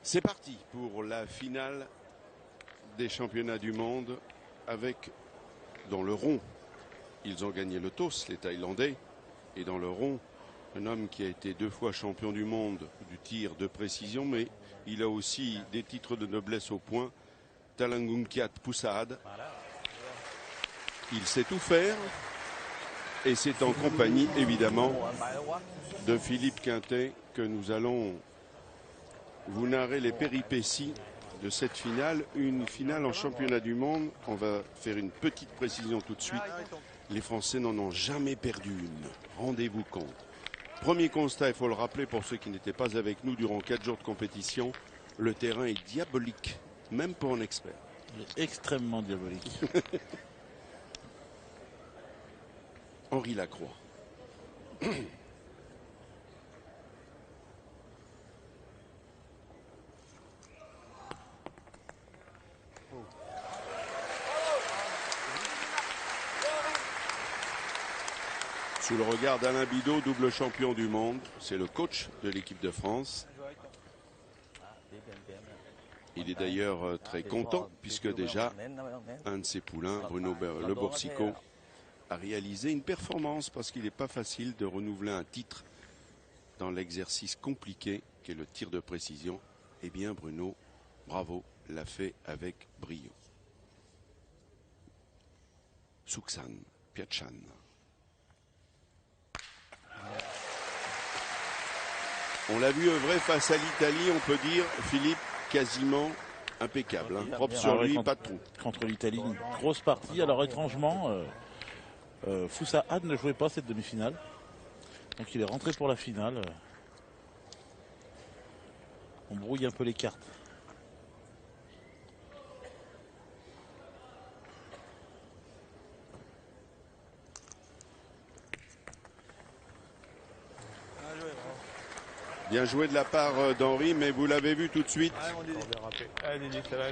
C'est parti pour la finale des championnats du monde avec, dans le rond, ils ont gagné le toss, les Thaïlandais, et dans le rond, un homme qui a été 2 fois champion du monde du tir de précision, mais il a aussi des titres de noblesse au point, Talangungkiat Pusad. Il sait tout faire, et c'est en compagnie, évidemment, de Philippe Quintet que nous allons vous narrer les péripéties de cette finale, une finale en championnat du monde. On va faire une petite précision tout de suite. Les Français n'en ont jamais perdu une. Rendez-vous compte. Premier constat, il faut le rappeler pour ceux qui n'étaient pas avec nous durant 4 jours de compétition, le terrain est diabolique, même pour un expert. Il est extrêmement diabolique. Henri Lacroix. Sous le regard d'Alain Bidot, double champion du monde, c'est le coach de l'équipe de France. Il est d'ailleurs très content puisque déjà un de ses poulains, Bruno Le Boursicot, a réalisé une performance parce qu'il n'est pas facile de renouveler un titre dans l'exercice compliqué qu'est le tir de précision. Eh bien Bruno, bravo, l'a fait avec brio. Suksan Piachan. On l'a vu œuvrer face à l'Italie, on peut dire, Philippe, quasiment impeccable. Hein. Propre sur lui, pas de trou. Contre l'Italie, une grosse partie. Alors étrangement, Foussahad ne jouait pas cette demi-finale. Donc il est rentré pour la finale. On brouille un peu les cartes. Bien joué de la part d'Henri, mais vous l'avez vu tout de suite.